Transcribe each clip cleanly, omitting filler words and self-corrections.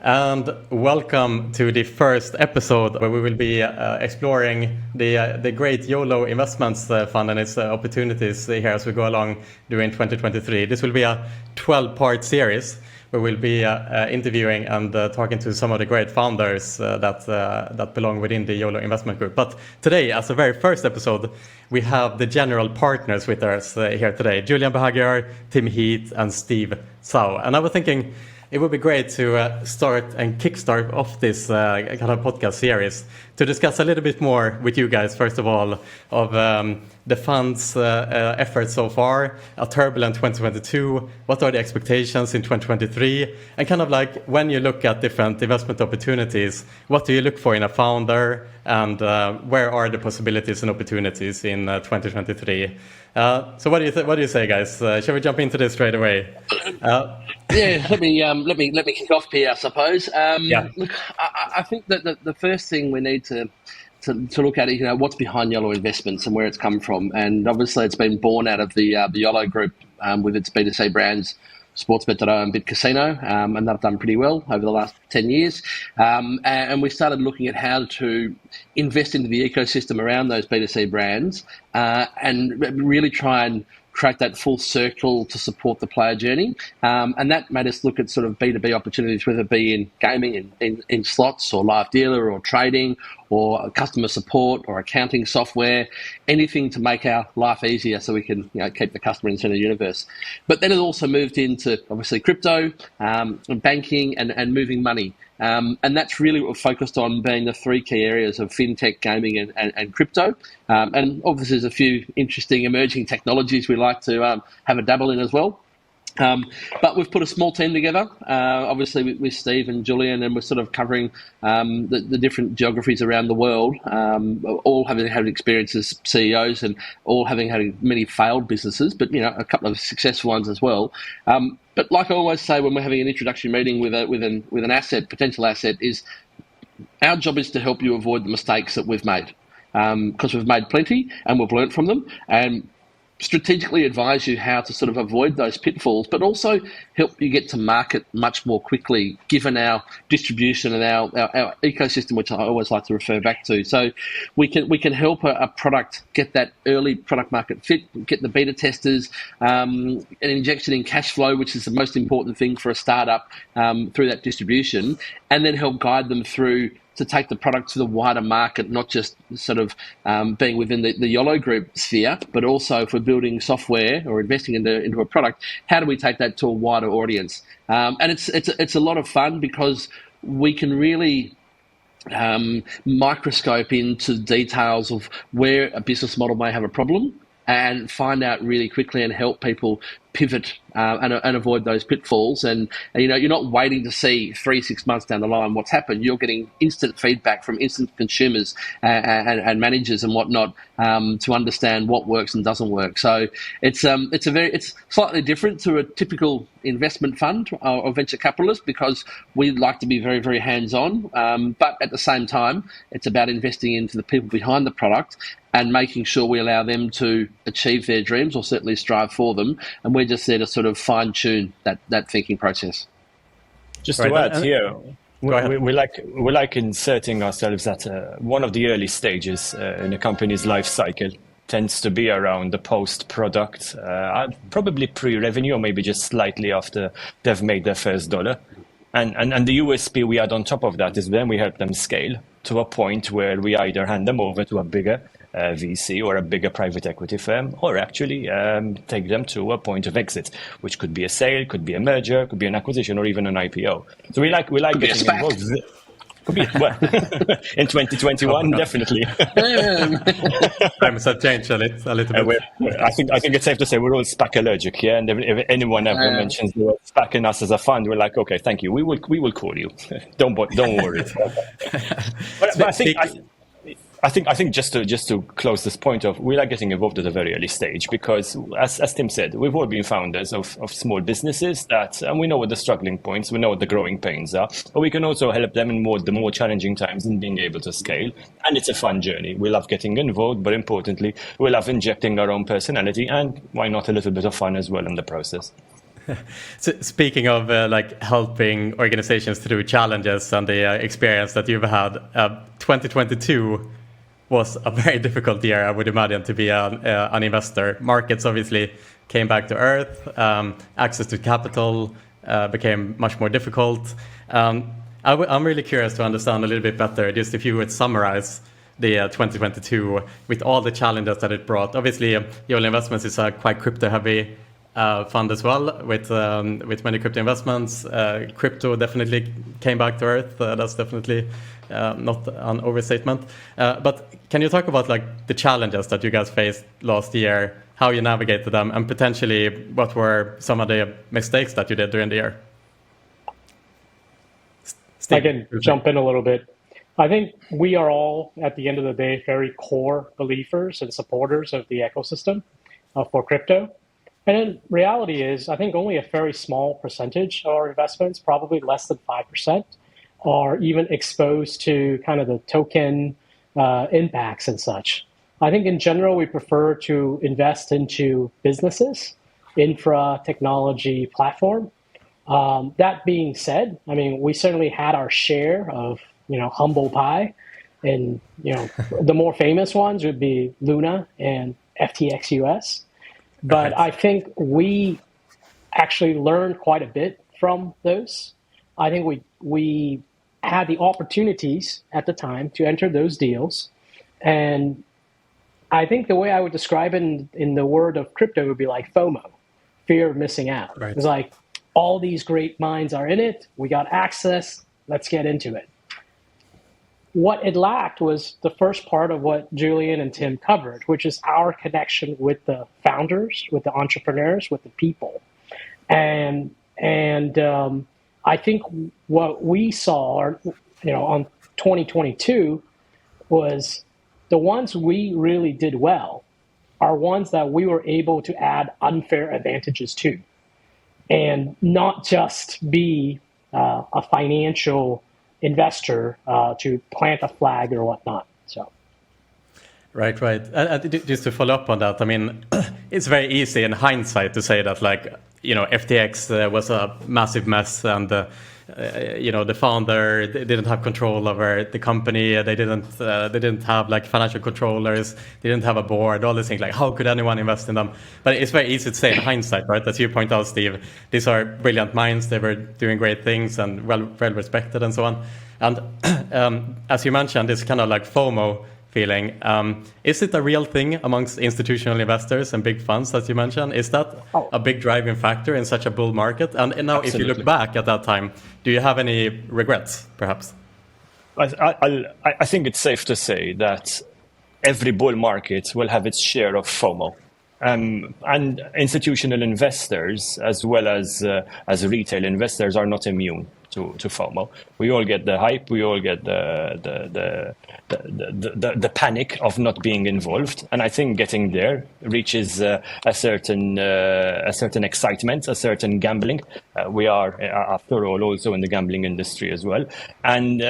and welcome to the first episode where we will be exploring the great Yolo Investments fund and its opportunities here as we go along during 2023. This will be a 12-part series where we'll be interviewing and talking to some of the great founders that belong within the Yolo Investment Group. But today, as the very first episode, we have the general partners with us here today, Julian Buhagiar, Tim Heath, and Steve Tsao. And I was thinking it would be great to start and kickstart off this kind of podcast series to discuss a little bit more with you guys, first of all, of the fund's efforts so far, a turbulent 2022, what are the expectations in 2023, and kind of like when you look at different investment opportunities, what do you look for in a founder, and where are the possibilities and opportunities in 2023? So what do you say, guys? Shall we jump into this straight away? Yeah, let me kick off here, I suppose. Yeah. Look, I think that the first thing we need to look at is, what's behind Yolo Investments and where it's come from. And obviously it's been born out of the Yolo Group with its B2C brands, Sportsbet.io and BitCasino, and they've done pretty well over the last 10 years. And we started looking at how to invest into the ecosystem around those B2C brands and really try and create that full circle to support the player journey. And that made us look at sort of B2B opportunities, whether it be in gaming, in slots or live dealer or trading or customer support or accounting software, anything to make our life easier so we can keep the customer in the center of the universe. But then it also moved into obviously crypto, banking and moving money. And that's really what we're focused on, being the three key areas of fintech, gaming and crypto. And obviously there's a few interesting emerging technologies we like to have a dabble in as well. But we've put a small team together, obviously with Steve and Julian, and we're sort of covering the different geographies around the world, all having had experience as CEOs and all having had many failed businesses, but a couple of successful ones as well. But like I always say when we're having an introduction meeting with an asset, potential asset, is our job is to help you avoid the mistakes that we've made, because we've made plenty and we've learnt from them, and strategically advise you how to sort of avoid those pitfalls, but also help you get to market much more quickly, given our distribution and our ecosystem, which I always like to refer back to. So we can help a product get that early product market fit, get the beta testers, an injection in cash flow, which is the most important thing for a startup, through that distribution, and then help guide them through to take the product to the wider market, not just sort of being within the Yolo Group sphere, but also if we're building software or investing into a product, how do we take that to a wider audience? And it's a lot of fun because we can really microscope into details of where a business model may have a problem and find out really quickly and help people pivot and avoid those pitfalls. And you're not waiting to see 3-6 months down the line what's happened. You're getting instant feedback from instant consumers and managers and whatnot to understand what works and doesn't work. So it's slightly different to a typical investment fund or venture capitalist, because we like to be very, very hands-on. But at the same time, it's about investing into the people behind the product and making sure we allow them to achieve their dreams, or certainly strive for them. And we're just there to sort of fine-tune that thinking process. Just to add here, we like inserting ourselves at one of the early stages in a company's life cycle. Tends to be around the post-product, probably pre-revenue, or maybe just slightly after they've made their first dollar. And the USP we add on top of that is then we help them scale to a point where we either hand them over to a bigger VC or a bigger private equity firm, or actually take them to a point of exit, which could be a sale, could be a merger, could be an acquisition, or even an IPO. So we like getting involved. Could be, well, in 2021, definitely. Times have changed a little bit. I think it's safe to say we're all SPAC allergic, yeah. And if anyone ever mentions the word SPAC in us as a fund, we're like, okay, thank you. We will call you. Don't worry. but I think just to close this point of, we like getting involved at a very early stage because, as Tim said, we've all been founders of small businesses and we know what the struggling points, we know what the growing pains are, but we can also help them in the more challenging times in being able to scale. And it's a fun journey. We love getting involved, but importantly, we love injecting our own personality and why not a little bit of fun as well in the process. So speaking of like helping organizations through challenges and the experience that you've had, 2022 was a very difficult year, I would imagine, to be an investor. Markets obviously came back to earth. Access to capital became much more difficult. I'm really curious to understand a little bit better, just if you would summarize the 2022 with all the challenges that it brought. Obviously, Yolo Investments is a quite crypto-heavy fund as well, with many crypto investments. Crypto definitely came back to earth. That's definitely not an overstatement. But can you talk about like the challenges that you guys faced last year, how you navigated them, and potentially what were some of the mistakes that you did during the year? Steve, I can jump in a little bit. I think we are all, at the end of the day, very core believers and supporters of the ecosystem for crypto. And in reality is, I think only a very small percentage of our investments, probably less than 5%, are even exposed to kind of the token impacts and such. I think in general, we prefer to invest into businesses, infra, technology, platform. That being said, I mean, we certainly had our share of, humble pie. And, the more famous ones would be Luna and FTX US. But I think we actually learned quite a bit from those. I think we had the opportunities at the time to enter those deals. And I think the way I would describe it in the word of crypto would be like FOMO, fear of missing out. Right. It's like all these great minds are in it. We got access. Let's get into it. What it lacked was the first part of what Julian and Tim covered, which is our connection with the founders, with the entrepreneurs, with the people. And I think what we saw, on 2022 was the ones we really did well are ones that we were able to add unfair advantages to, and not just be a financial investor to plant a flag or whatnot. So, right. Just to follow up on that, I mean, it's very easy in hindsight to say that, like, FTX was a massive mess, and the founder didn't have control over the company. They didn't have like financial controllers. They didn't have a board. All these things. Like, how could anyone invest in them? But it's very easy to say in hindsight, right? As you point out, Steve, these are brilliant minds. They were doing great things and well respected and so on. And as you mentioned, it's kind of like FOMO feeling. Is it a real thing amongst institutional investors and big funds, as you mentioned? Is that a big driving factor in such a bull market? And now, Absolutely. If you look back at that time, do you have any regrets, perhaps? I think it's safe to say that every bull market will have its share of FOMO. And institutional investors, as well as retail investors, are not immune to FOMO. We all get the hype. We all get the panic of not being involved. And I think getting there reaches a certain excitement, a certain gambling. We are, after all, also in the gambling industry as well. And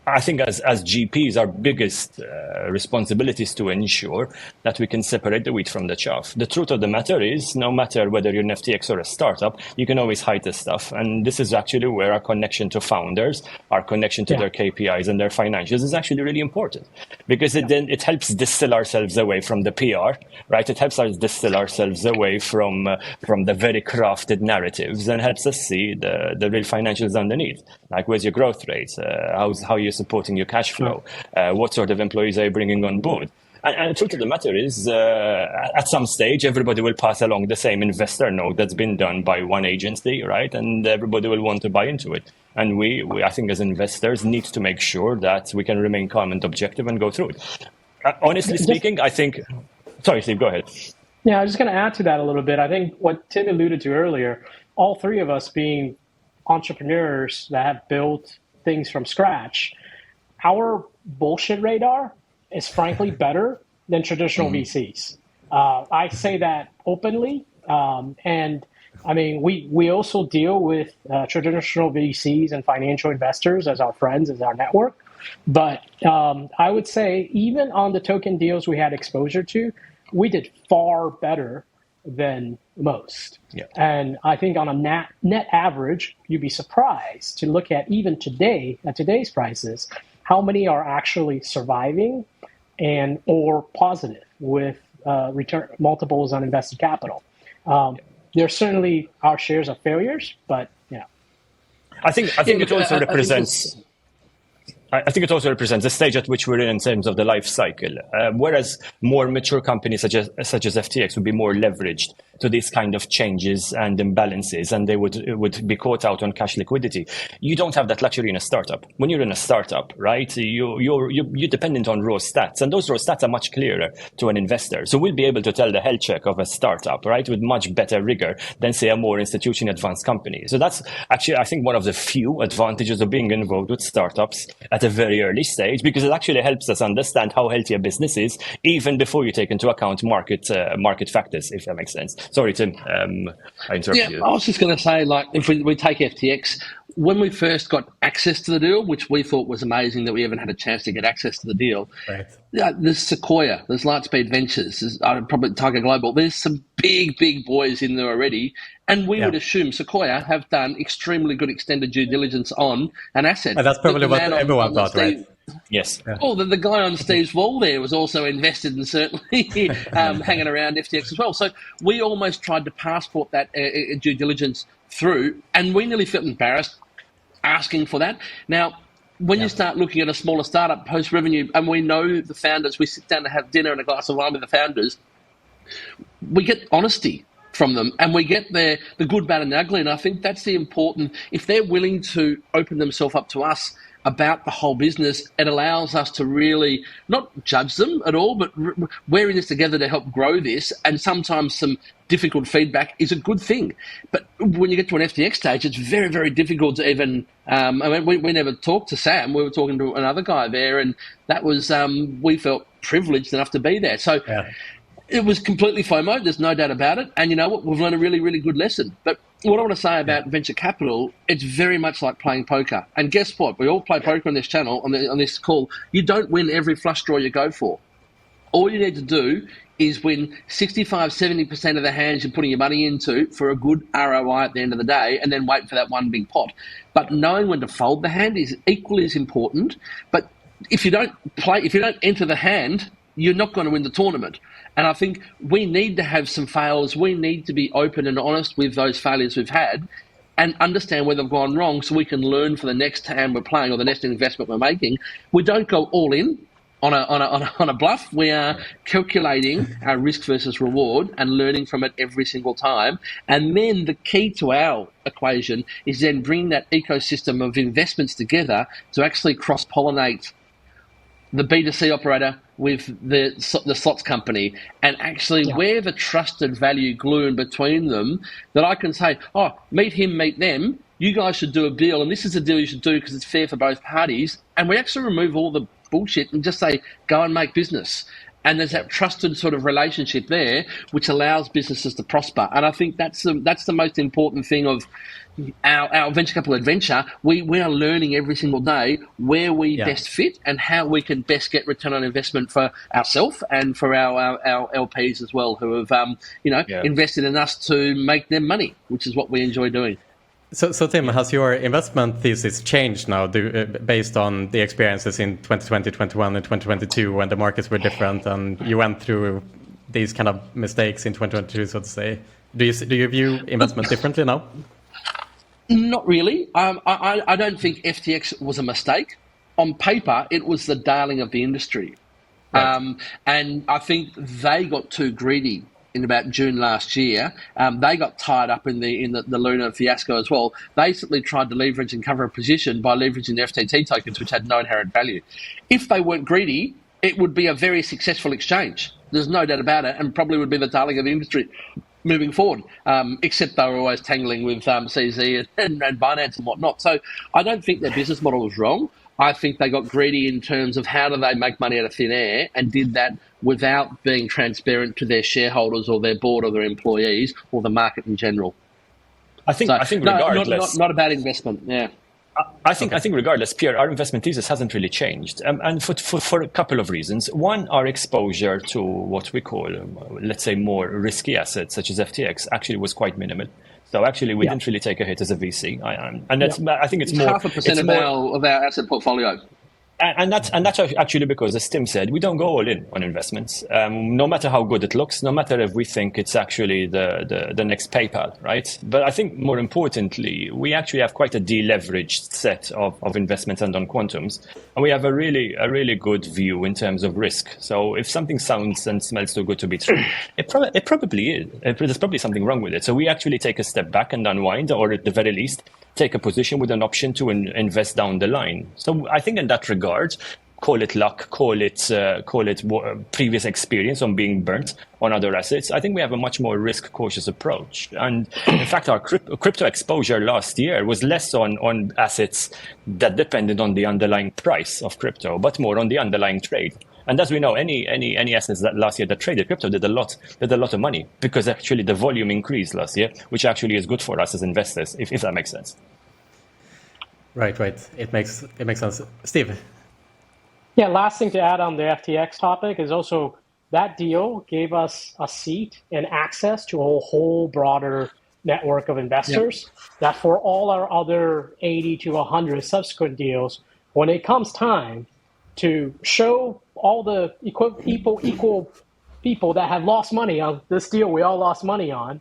I think as GPs, our biggest responsibility is to ensure that we can separate the wheat from the chaff. The truth of the matter is, no matter whether you're an FTX or a startup, you can always hide this stuff. And this is actually where our connection to founders, our connection to their KPIs and their financials is actually really important, because it helps distill ourselves away from the PR, right? It helps us distill ourselves away from the very crafted narratives, and helps us see the real financials underneath. Like, where's your growth rate? How you're supporting your cash flow? What sort of employees are you bringing on board? And the truth of the matter is, at some stage, everybody will pass along the same investor note that's been done by one agency, right? And everybody will want to buy into it. And we I think, as investors, need to make sure that we can remain calm and objective and go through it. Honestly speaking, I think... Sorry, Steve, go ahead. Yeah, I was just going to add to that a little bit. I think what Tim alluded to earlier, all three of us being entrepreneurs that have built things from scratch, our bullshit radar is frankly better than traditional VCs. I say that openly. And I mean, we also deal with traditional VCs and financial investors as our friends, as our network. But I would say even on the token deals we had exposure to, we did far better than most. Yeah. And I think on a net average, you'd be surprised to look at even today, at today's prices, how many are actually surviving and or positive with return multiples on invested capital. There certainly are shares of failures, but yeah. I think it also represents. I think it also represents the stage at which we're in terms of the life cycle. Whereas more mature companies such as FTX would be more leveraged to these kind of changes and imbalances, and they would be caught out on cash liquidity. You don't have that luxury in a startup. When you're in a startup, right, you're dependent on raw stats, and those raw stats are much clearer to an investor. So we'll be able to tell the health check of a startup, right, with much better rigor than, say, a more institution advanced company. So that's actually, I think, one of the few advantages of being involved with startups at a very early stage, because it actually helps us understand how healthy a business is even before you take into account market factors, if that makes sense. Sorry, Tim, I interrupted you. I was just going to say, like, if we take FTX, when we first got access to the deal, which we thought was amazing that we even had a chance to get access to the deal, right. There's Sequoia, there's Lightspeed Ventures, there's probably Tiger Global. There's some big boys in there already, and we would assume Sequoia have done extremely good extended due diligence on an asset. And that's probably what everyone thought, right? Yes. Yeah. Well, the guy on Steve's wall there was also invested and certainly hanging around FTX as well. So we almost tried to passport that due diligence through, and we nearly felt embarrassed asking for that. Now, when you start looking at a smaller startup post-revenue, and we know the founders, we sit down to have dinner and a glass of wine with the founders, we get honesty from them, and we get the good, bad, and ugly. And I think that's the important. If they're willing to open themselves up to us about the whole business, it allows us to really not judge them at all, but we're in this together to help grow this. And sometimes some difficult feedback is a good thing. But when you get to an FTX stage, it's very, very difficult to even. I mean, we never talked to Sam. We were talking to another guy there, and that was we felt privileged enough to be there. So. Yeah. It was completely FOMO, there's no doubt about it. And you know what? We've learned a really, really good lesson. But what I want to say about venture capital, it's very much like playing poker. And guess what? We all play poker on this channel, on this call. You don't win every flush draw you go for. All you need to do is win 65, 70% of the hands you're putting your money into for a good ROI at the end of the day, and then wait for that one big pot. But knowing when to fold the hand is equally as important. But if you don't enter the hand, you're not going to win the tournament. And I think we need to have some fails. We need to be open and honest with those failures we've had and understand where they've gone wrong so we can learn for the next time we're playing or the next investment we're making. We don't go all in on a bluff. We are calculating our risk versus reward and learning from it every single time. And then the key to our equation is then bring that ecosystem of investments together to actually cross-pollinate the B2C operator with the slots company, and actually we're the trusted value glue in between them that I can say, oh, meet him, meet them, you guys should do a deal, and this is a deal you should do because it's fair for both parties. And we actually remove all the bullshit and just say, go and make business. And there's that trusted sort of relationship there, which allows businesses to prosper. And I think that's the most important thing of our venture capital adventure. We are learning every single day where we best fit and how we can best get return on investment for ourselves and for our LPs as well, who have invested in us to make them money, which is what we enjoy doing. So Tim, has your investment thesis changed now based on the experiences in 2020, 2021 and 2022 when the markets were different and you went through these kind of mistakes in 2022, so to say? Do you view investment differently now? Not really. I don't think FTX was a mistake. On paper, it was the darling of the industry. Right. And I think they got too greedy in about June last year. They got tied up in the Luna fiasco as well. They simply tried to leverage and cover a position by leveraging the FTT tokens, which had no inherent value. If they weren't greedy, it would be a very successful exchange. There's no doubt about it, and probably would be the darling of the industry moving forward, except they were always tangling with CZ and Binance and whatnot. So I don't think their business model was wrong. I think they got greedy in terms of how do they make money out of thin air, and did that without being transparent to their shareholders or their board or their employees or the market in general. I think regardless, not a bad investment. Yeah. I think regardless, Pierre, our investment thesis hasn't really changed, and for a couple of reasons. One, our exposure to what we call, let's say, more risky assets such as FTX actually was quite minimal. So actually, we didn't really take a hit as a VC, and that's I think it's more 0.5% of our asset portfolio. And that's actually because, as Tim said, we don't go all in on investments. No matter how good it looks, no matter if we think it's actually the next PayPal, right? But I think more importantly, we actually have quite a deleveraged set of investments and on quantums, and we have a really good view in terms of risk. So if something sounds and smells too good to be true, it probably is. There's probably something wrong with it. So we actually take a step back and unwind, or at the very least, take a position with an option to invest down the line. So I think in that regard, call it luck, call it previous experience on being burnt on other assets, I think we have a much more risk cautious approach. And in fact, our crypto exposure last year was less on assets that depended on the underlying price of crypto, but more on the underlying trade. And as we know, any assets that last year that traded crypto did a lot of money, because actually the volume increased last year, which actually is good for us as investors, if that makes sense. Right. It makes sense. Steve? Yeah, last thing to add on the FTX topic is also that deal gave us a seat and access to a whole broader network of investors that for all our other 80 to 100 subsequent deals, when it comes time to show all the equal people that have lost money on this deal we all lost money on,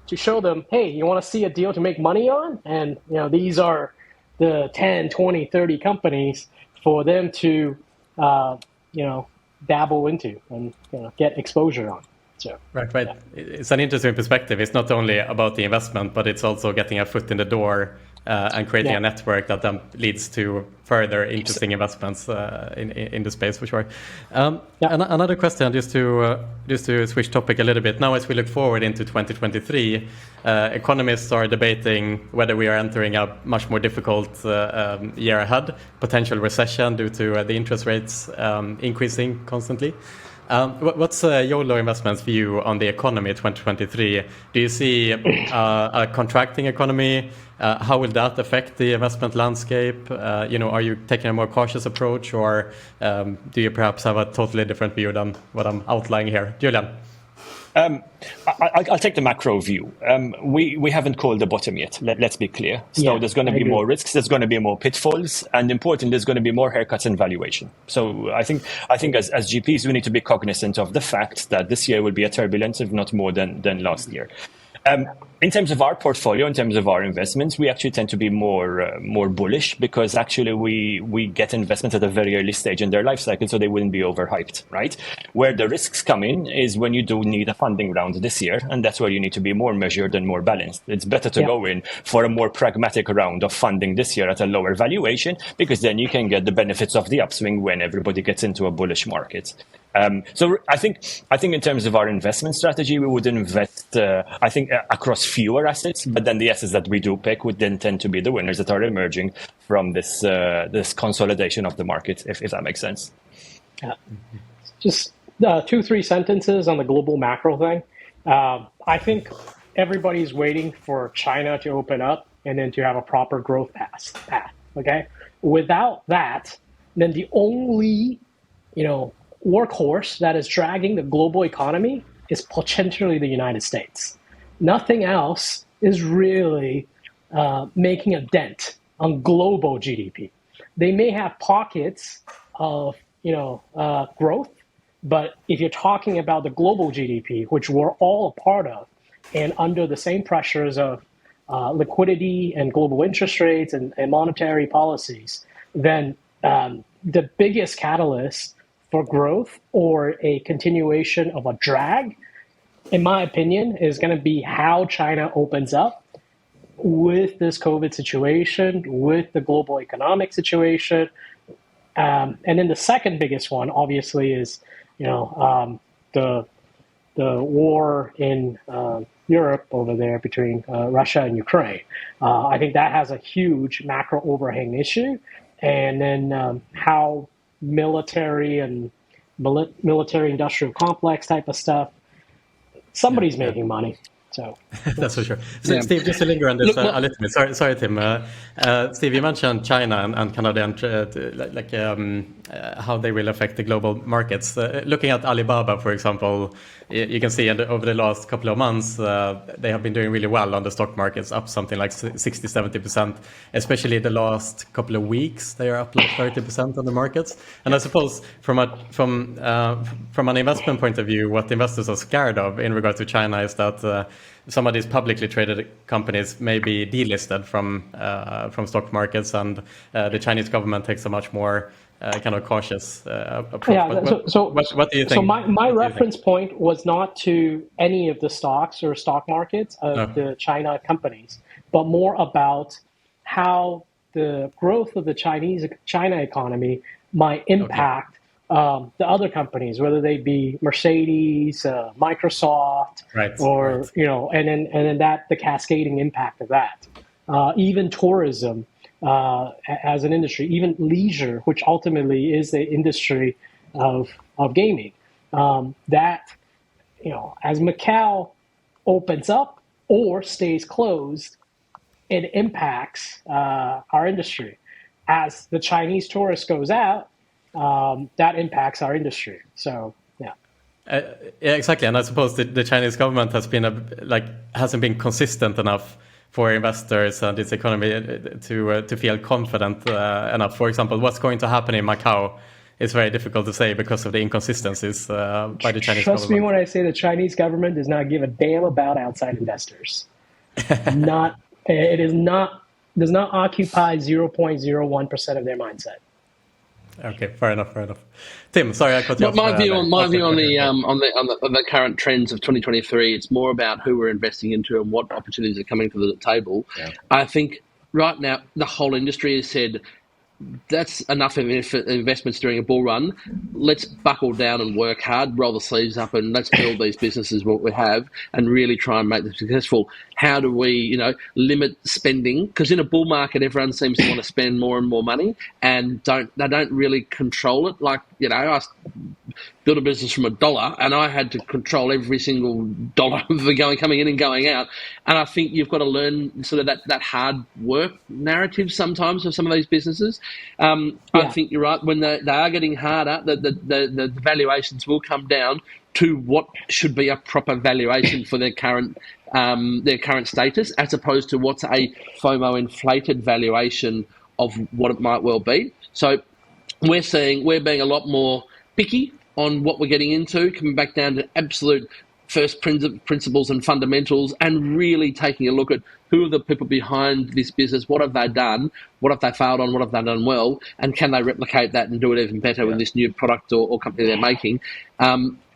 to show them, hey, you want to see a deal to make money on? And these are the 10, 20, 30 companies for them to dabble into and get exposure on. So right. Yeah. It's an interesting perspective. It's not only about the investment, but it's also getting a foot in the door and creating a network that then leads to further interesting investments in the space, for sure. Another question, just to switch topic a little bit. Now, as we look forward into 2023, economists are debating whether we are entering a much more difficult year ahead, potential recession due to the interest rates increasing constantly. What's Yolo Investments' view on the economy 2023? Do you see a contracting economy? How will that affect the investment landscape? Are you taking a more cautious approach, or do you perhaps have a totally different view than what I'm outlining here? Julian? I'll take the macro view. We haven't called the bottom yet. Let's be clear. So there's going to be more risks. There's going to be more pitfalls, and importantly, there's going to be more haircuts in valuation. So I think as GPs, we need to be cognizant of the fact that this year will be a turbulence, if not more than last year. In terms of our portfolio, in terms of our investments, we actually tend to be more bullish, because actually we get investments at a very early stage in their life cycle, so they wouldn't be overhyped, right? Where the risks come in is when you do need a funding round this year, and that's where you need to be more measured and more balanced. It's better to go in for a more pragmatic round of funding this year at a lower valuation, because then you can get the benefits of the upswing when everybody gets into a bullish market. So I think in terms of our investment strategy, we would invest, across fewer assets, but then the assets that we do pick would then tend to be the winners that are emerging from this consolidation of the market, if that makes sense. Just 2-3 sentences on the global macro thing. I think everybody's waiting for China to open up and then to have a proper growth path. Okay, without that, then the only workhorse that is dragging the global economy is potentially the United States. Nothing else is really making a dent on global GDP. They may have pockets of growth, but if you're talking about the global GDP, which we're all a part of, and under the same pressures of liquidity and global interest rates and monetary policies, then the biggest catalyst for growth or a continuation of a drag, in my opinion, is going to be how China opens up with this COVID situation, with the global economic situation. And then the second biggest one, obviously, is the war in Europe over there between Russia and Ukraine. I think that has a huge macro overhang issue. And then how military and military industrial complex type of stuff, somebody's making money. So That's for sure. So, yeah. Steve, just to linger on this a little bit. Sorry, Tim. Steve, you mentioned China and kind of how they will affect the global markets. Looking at Alibaba, for example, you can see over the last couple of months, they have been doing really well on the stock markets, up something like 60-70%. Especially the last couple of weeks, they are up like 30% on the markets. And I suppose from an investment point of view, what investors are scared of in regard to China is that some of these publicly traded companies may be delisted from stock markets, and the Chinese government takes a much more kind of cautious approach. Yeah, what do you think? So my reference point was not to any of the stocks or stock markets of the China companies, but more about how the growth of the China economy might impact the other companies, whether they be Mercedes, Microsoft, and then the cascading impact of that. Even tourism as an industry, even leisure, which ultimately is the industry of gaming. That, as Macau opens up or stays closed, it impacts our industry. As the Chinese tourist goes out, that impacts our industry. So, yeah. Yeah, exactly. And I suppose the Chinese government hasn't been consistent enough for investors and its economy to feel confident enough. For example, what's going to happen in Macau is very difficult to say because of the inconsistencies by the Chinese government. Trust me when I say the Chinese government does not give a damn about outside investors. Does not occupy 0.01% of their mindset. Okay, fair enough. Tim, sorry I cut you off. My view on the current trends of 2023, it's more about who we're investing into and what opportunities are coming to the table. Yeah. I think right now the whole industry has said that's enough of investments during a bull run. Let's buckle down and work hard, roll the sleeves up, and let's build these businesses what we have and really try and make them successful. How do we, limit spending? Because in a bull market, everyone seems to want to spend more and more money, and they don't really control it. Like, I built a business from $1, and I had to control every single dollar coming in and going out. And I think you've got to learn sort of that hard work narrative sometimes of some of these businesses. I think you're right. When they are getting harder, the valuations will come down to what should be a proper valuation for their current status, as opposed to what's a FOMO inflated valuation of what it might well be. So we're being a lot more picky on what we're getting into, coming back down to absolute first principles and fundamentals, and really taking a look at who are the people behind this business, what have they done, what have they failed on, what have they done well, and can they replicate that and do it even better with this new product or company they're making.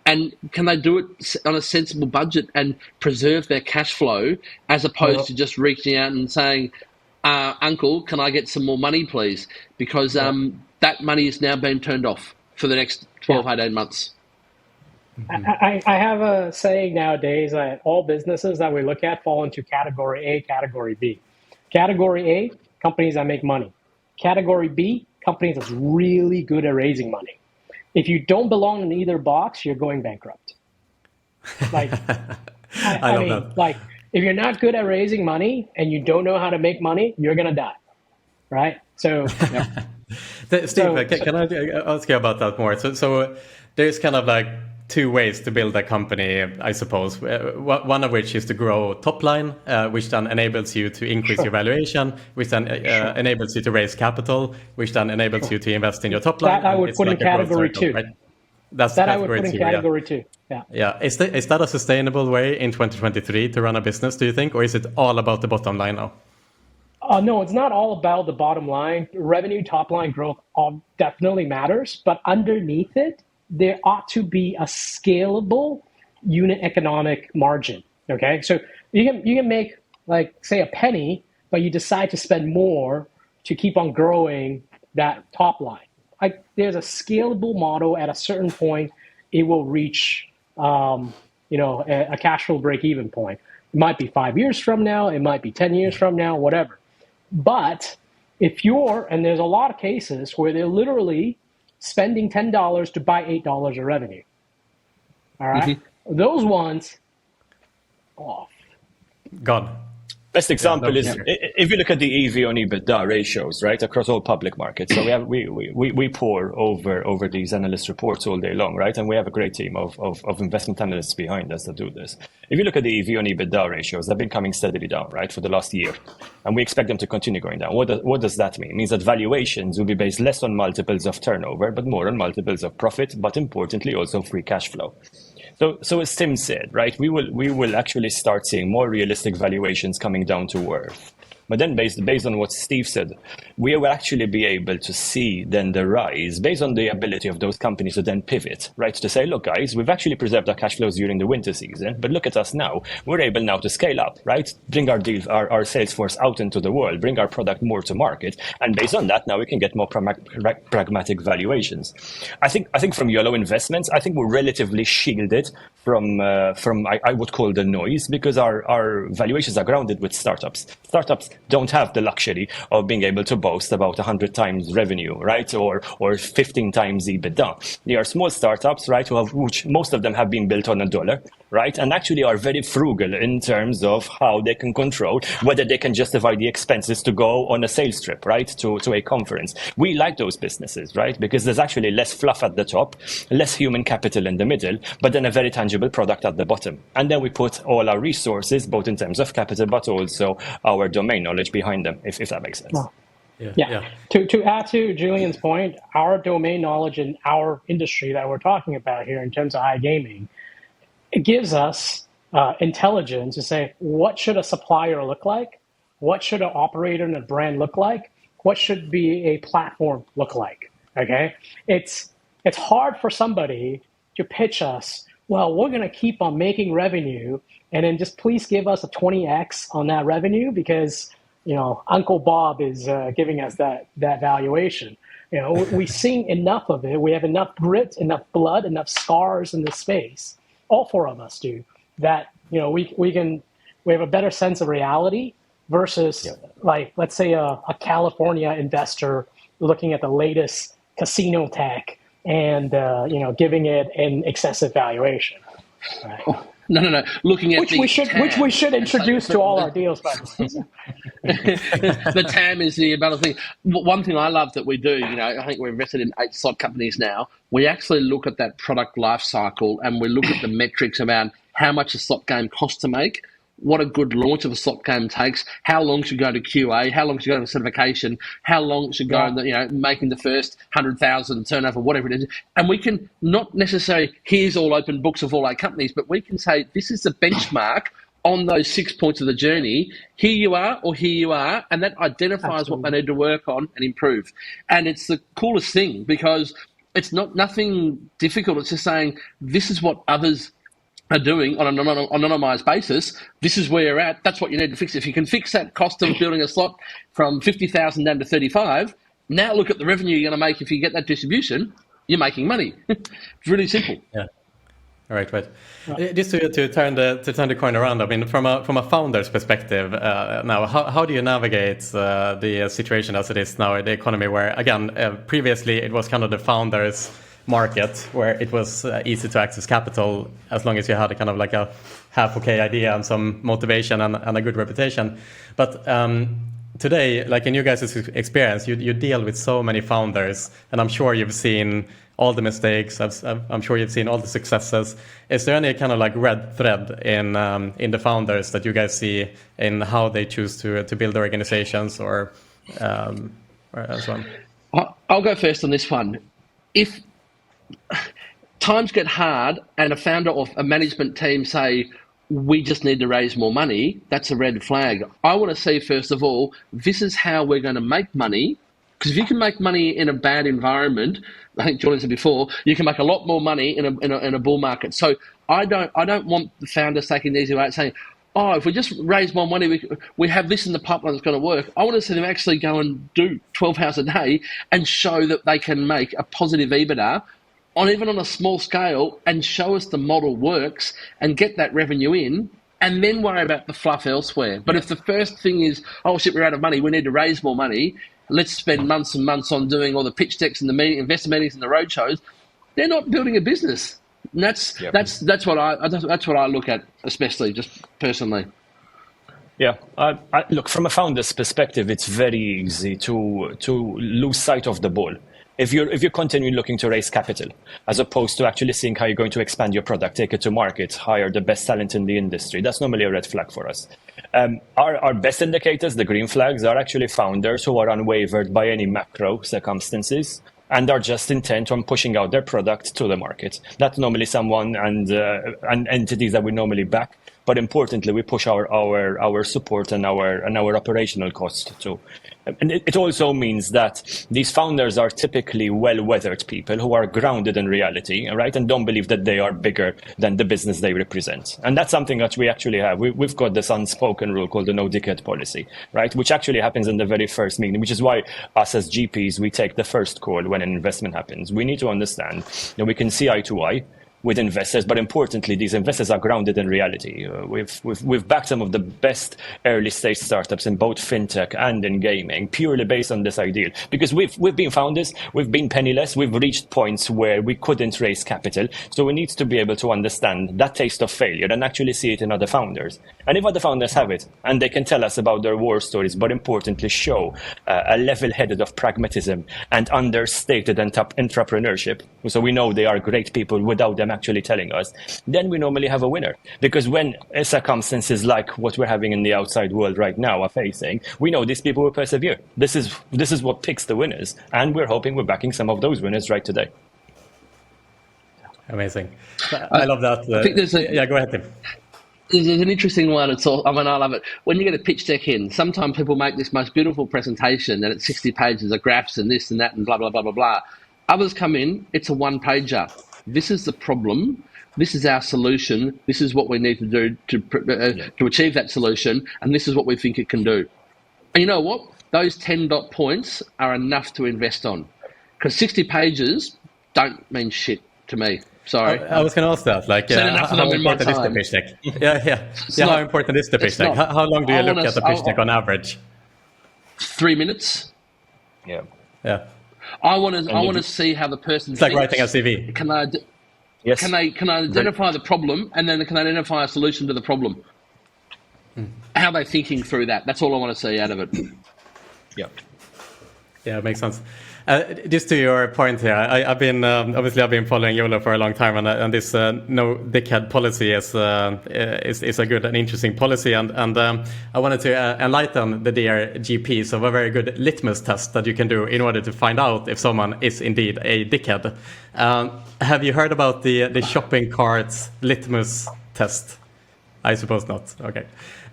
And can they do it on a sensible budget and preserve their cash flow, as opposed to just reaching out and saying, uncle, can I get some more money, please? Because that money is now being turned off for the next 12, 18 months. I have a saying nowadays that all businesses that we look at fall into category A, category B. Category A, companies that make money. Category B, companies that's really good at raising money. If you don't belong in either box, you're going bankrupt. Like, I mean, that. Like, if you're not good at raising money and you don't know how to make money, you're going to die, right? So, Steve, can I ask you about that more? So there's kind of like two ways to build a company, I suppose. One of which is to grow top line, which then enables you to increase your valuation, which then enables you to raise capital, which then enables you to invest in your top line. That I would put in category two. Right? That's that I would put in category two. Yeah. Yeah. Is that a sustainable way in 2023 to run a business, do you think? Or is it all about the bottom line now? No, it's not all about the bottom line. Revenue, top line growth definitely matters, but underneath it, there ought to be a scalable unit economic margin. Okay, so you can make, like, say, a penny, but you decide to spend more to keep on growing that top line. Like, there's a scalable model. At a certain point, it will reach a cash flow break even point. It might be 5 years from now, it might be 10 years from now, whatever. But if and there's a lot of cases where they're literally spending $10 to buy $8 of revenue. All right? Mm-hmm. Those ones, God. Best example is if you look at the EV on EBITDA ratios, right, across all public markets. So we pore over these analyst reports all day long, right, and we have a great team of investment analysts behind us that do this. If you look at the EV on EBITDA ratios, they've been coming steadily down, right, for the last year, and we expect them to continue going down. What does that mean? It means that valuations will be based less on multiples of turnover, but more on multiples of profit, but importantly also free cash flow. So as Tim said, right, we will actually start seeing more realistic valuations coming down to earth. But then based on what Steve said, we will actually be able to see then the rise based on the ability of those companies to then pivot, right? To say, look, guys, we've actually preserved our cash flows during the winter season, but look at us now. We're able now to scale up, right? Bring our sales force out into the world, bring our product more to market. And based on that, now we can get more pragmatic valuations. I think from Yolo Investments, I think we're relatively shielded from I would call the noise, because our valuations are grounded with startups. Startups don't have the luxury of being able to boast about 100 times revenue, right, or 15 times EBITDA. They are small startups, right, which most of them have been built on $1, right, and actually are very frugal in terms of how they can control whether they can justify the expenses to go on a sales trip, right, to a conference. We like those businesses, right, because there's actually less fluff at the top, less human capital in the middle, but then a very tangible product at the bottom. And then we put all our resources, both in terms of capital, but also our domain knowledge behind them, if that makes sense. Well, yeah. To add to Julian's point, our domain knowledge in our industry that we're talking about here in terms of iGaming, it gives us intelligence to say, what should a supplier look like? What should an operator and a brand look like? What should be a platform look like? Okay, it's hard for somebody to pitch us, well, we're going to keep on making revenue, and then just please give us a 20x on that revenue because, you know, Uncle Bob is giving us that valuation. You know, we've seen enough of it. We have enough grit, enough blood, enough scars in this space. All four of us do. That, you know, we have a better sense of reality versus like, let's say a California investor looking at the latest casino tech and giving it an excessive valuation. Right? Oh, no. Looking at which we should introduce to all our deals, by the way. The TAM is the other thing. One thing I love that we do, you know, I think we're invested in 8 slot companies now. We actually look at that product life cycle and we look at the metrics around how much a slot game costs to make, what a good launch of a slot game takes, how long should go to QA, how long should go to certification, how long should go in making the first 100,000 turnover, whatever it is. And we can not necessarily, here's all open books of all our companies, but we can say this is the benchmark on those 6 points of the journey. Here you are or here you are, and that identifies what they need to work on and improve. And it's the coolest thing because it's nothing difficult. It's just saying this is what others are doing on an anonymized basis. This is where you're at. That's what you need to fix. If you can fix that cost of building a slot from 50,000 down to 35, now look at the revenue you're going to make if you get that distribution. You're making money. It's really simple. Yeah. All right. Just to turn the coin around. I mean, from a founder's perspective, now how do you navigate the situation as it is now in the economy, where again previously it was kind of the founders' market where it was easy to access capital as long as you had a kind of like a half okay idea and some motivation and a good reputation. But today, like in you guys' experience, you deal with so many founders, and I'm sure you've seen all the mistakes. I'm sure you've seen all the successes. Is there any kind of like red thread in the founders that you guys see in how they choose to build their organizations or so on? I'll go first on this one. If times get hard and a founder or a management team say, we just need to raise more money, that's a red flag. I want to see, first of all, this is how we're going to make money. Because if you can make money in a bad environment, I think Julian said before, you can make a lot more money in a bull market. So I don't want the founders taking the easy way out saying, oh, if we just raise more money, we have this in the pipeline that's going to work. I want to see them actually go and do 12 hours a day and show that they can make a positive EBITDA even on a small scale and show us the model works and get that revenue in and then worry about the fluff elsewhere. But if the first thing is, oh shit, we're out of money, we need to raise more money, let's spend months and months on doing all the pitch decks and the investor meetings and the road shows, they're not building a business. And that's what I look at, especially just personally. Yeah, look, from a founder's perspective, it's very easy to lose sight of the ball. If you continue looking to raise capital, as opposed to actually seeing how you're going to expand your product, take it to market, hire the best talent in the industry, that's normally a red flag for us. Our best indicators, the green flags, are actually founders who are unwavered by any macro circumstances and are just intent on pushing out their product to the market. That's normally someone and entities that we normally back. But importantly, we push our support and our operational cost too. And it also means that these founders are typically well-weathered people who are grounded in reality, right, and don't believe that they are bigger than the business they represent. And that's something that we actually have. We've got this unspoken rule called the no dickhead policy, right, which actually happens in the very first meeting, which is why us as GPs, we take the first call when an investment happens. We need to understand that we can see eye to eye with investors, but importantly, these investors are grounded in reality. We've backed some of the best early stage startups in both fintech and in gaming, purely based on this ideal. Because we've been founders, we've been penniless, we've reached points where we couldn't raise capital. So we need to be able to understand that taste of failure and actually see it in other founders. And if other founders have it, and they can tell us about their war stories, but importantly show a level-headed of pragmatism and understated entrepreneurship, so we know they are great people without them actually telling us, then we normally have a winner. Because when circumstances like what we're having in the outside world right now are facing, we know these people will persevere. This is what picks the winners, and we're hoping we're backing some of those winners right today. Amazing. I love that. I think there's yeah, go ahead, Tim. There's an interesting one. I love it. When you get a pitch deck in, sometimes people make this most beautiful presentation and it's 60 pages of graphs and this and that and blah, blah, blah, blah, blah. Others come in, it's a one-pager. This is the problem. This is our solution. This is what we need to do to achieve that solution. And this is what we think it can do. And you know what? Those 10 dot points are enough to invest on. Because 60 pages don't mean shit to me. Sorry. I was going to ask that. Like, how important is the pitch deck? Yeah. How important is the pitch deck? How long do you look at the pitch deck on average? 3 minutes. Yeah. I want to see how the person. It's like writing a CV. Can I identify the problem, and then can I identify a solution to the problem? How are they thinking through that? That's all I want to see out of it. Yeah, it makes sense. Just to your point here, I've been following Yolo for a long time, and this no dickhead policy is a good and interesting policy, and I wanted to enlighten the dear GPs of a very good litmus test that you can do in order to find out if someone is indeed a dickhead. Have you heard about the shopping carts litmus test? I suppose not. Okay.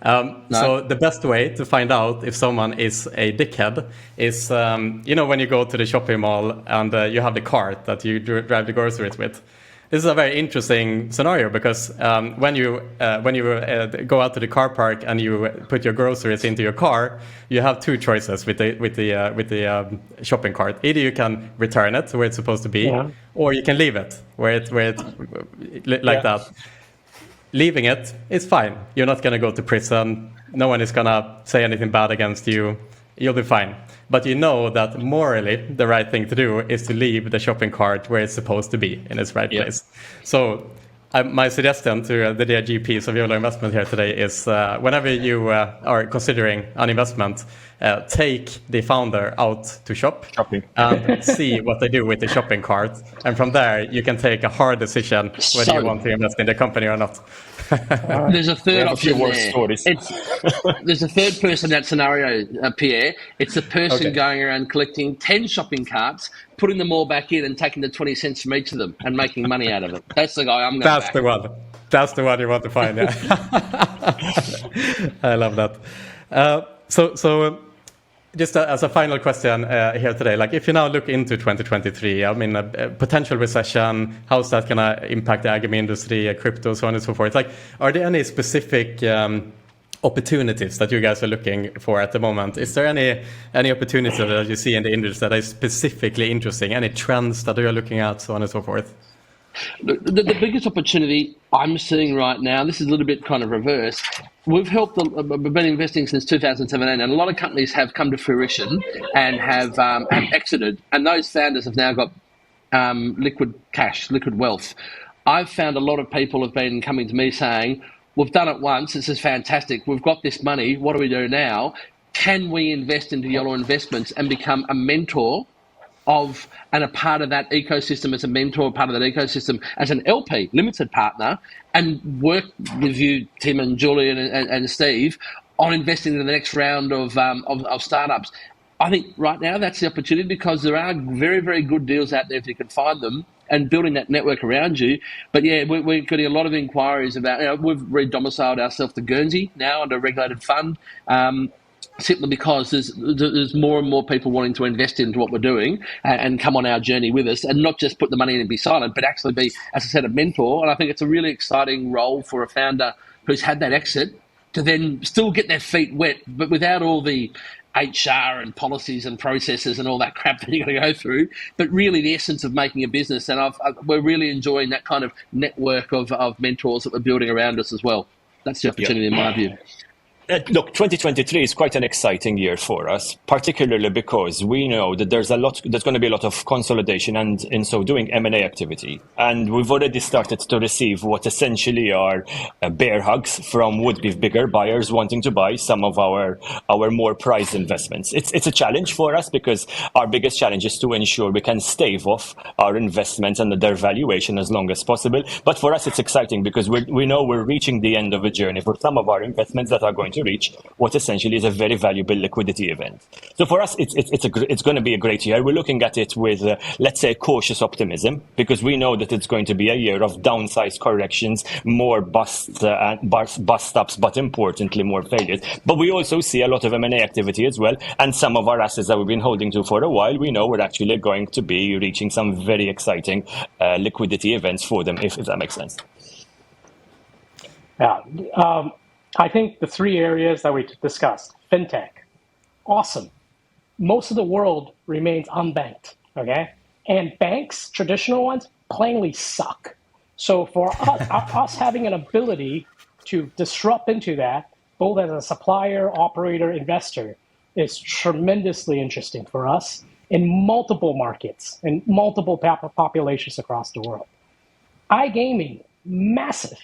No. So the best way to find out if someone is a dickhead is, when you go to the shopping mall and you have the cart that you drive the groceries with. This is a very interesting scenario because when you go out to the car park and you put your groceries into your car, you have two choices with the shopping cart. Either you can return it where it's supposed to be, or you can leave it where it that. Leaving it is fine. You're not going to go to prison. No one is going to say anything bad against you. You'll be fine. But you know that morally the right thing to do is to leave the shopping cart where it's supposed to be, in its right place. So my suggestion to the dear GPs of Yolo Investment here today is whenever you are considering an investment, take the founder out to shopping and see what they do with the shopping cart. And from there, you can take a hard decision whether you want to invest in the company or not. There's a third option there. There's a third person in that scenario, Pierre. It's the person going around collecting 10 shopping carts, putting them all back in and taking the 20 cents from each of them and making money out of it. That's the guy I'm going to back. That's the one you want to find, yeah. I love that. So just as a final question here today, like if you now look into 2023, I mean, a potential recession, how's that going to impact the agri industry, crypto, so on and so forth? Like, are there any specific opportunities that you guys are looking for at the moment? Is there any opportunity that you see in the industry that is specifically interesting? Any trends that you're looking at, so on and so forth? The biggest opportunity I'm seeing right now, this is a little bit kind of reverse. We've been investing since 2017, and a lot of companies have come to fruition and have exited, and those founders have now got liquid cash, liquid wealth. I've found a lot of people have been coming to me saying, we've done it once. This is fantastic. We've got this money. What do we do now? Can we invest into Yolo Investments and become a mentor of and a part of that ecosystem as a mentor, part of that ecosystem as an LP, limited partner, and work with you, Tim and Julian and Steve, on investing in the next round of startups? I think right now that's the opportunity, because there are very, very good deals out there if you can find them, and building that network around you. But yeah, we're getting a lot of inquiries about, we've re-domiciled ourselves to Guernsey now under a regulated fund, simply because there's more and more people wanting to invest into what we're doing and come on our journey with us, and not just put the money in and be silent, but actually be, as I said, a mentor. And I think it's a really exciting role for a founder who's had that exit to then still get their feet wet, but without all the HR and policies and processes and all that crap that you're going to go through, but really the essence of making a business. And we're really enjoying that kind of network of mentors that we're building around us as well. That's the opportunity in my view. Look, 2023 is quite an exciting year for us, particularly because we know that there's going to be a lot of consolidation and, in so doing, M&A activity. And we've already started to receive what essentially are bear hugs from would-be bigger buyers wanting to buy some of our more prized investments. It's a challenge for us, because our biggest challenge is to ensure we can stave off our investments and their valuation as long as possible. But for us, it's exciting because we know we're reaching the end of a journey for some of our investments that are going to reach what essentially is a very valuable liquidity event. So for us, it's going to be a great year. We're looking at it with, let's say, cautious optimism, because we know that it's going to be a year of downsized corrections, more bust ups, but importantly, more failures. But we also see a lot of M&A activity as well, and some of our assets that we've been holding to for a while, we know we're actually going to be reaching some very exciting liquidity events for them, if that makes sense. Yeah. I think the three areas that we discussed, fintech, awesome. Most of the world remains unbanked, okay? And banks, traditional ones, plainly suck. So for us having an ability to disrupt into that, both as a supplier, operator, investor, is tremendously interesting for us in multiple markets and multiple populations across the world. iGaming, massive.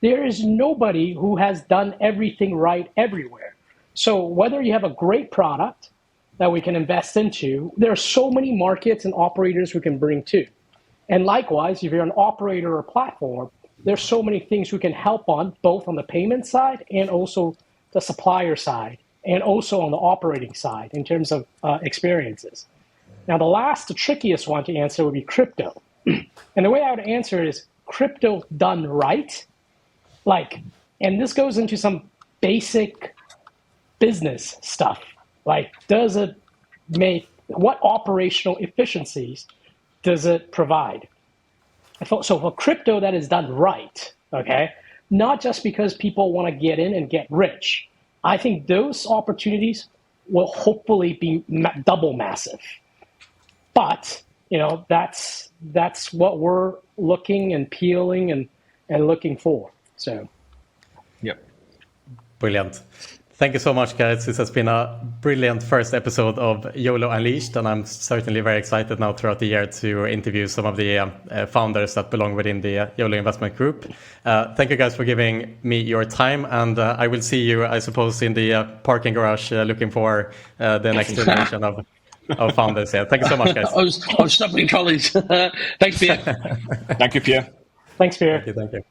There is nobody who has done everything right everywhere. So whether you have a great product that we can invest into, there are so many markets and operators we can bring to. And likewise, if you're an operator or platform, there's so many things we can help on, both on the payment side and also the supplier side, and also on the operating side in terms of experiences. Now, the trickiest one to answer would be crypto. And the way I would answer it is crypto done right. And this goes into some basic business stuff. Does it what operational efficiencies does it provide? So for crypto that is done right, okay, not just because people want to get in and get rich, I think those opportunities will hopefully be double massive. But, that's what we're looking and peeling and looking for. So, yep. Brilliant. Thank you so much, guys. This has been a brilliant first episode of YOLO Unleashed, and I'm certainly very excited now throughout the year to interview some of the founders that belong within the YOLO Investment Group. Thank you guys for giving me your time, and I will see you, I suppose, in the parking garage looking for the next generation of founders here. Thank you so much, guys. I was stopping colleagues. Thanks, Pierre. Thank you, Pierre. Thanks, Pierre. Thank you.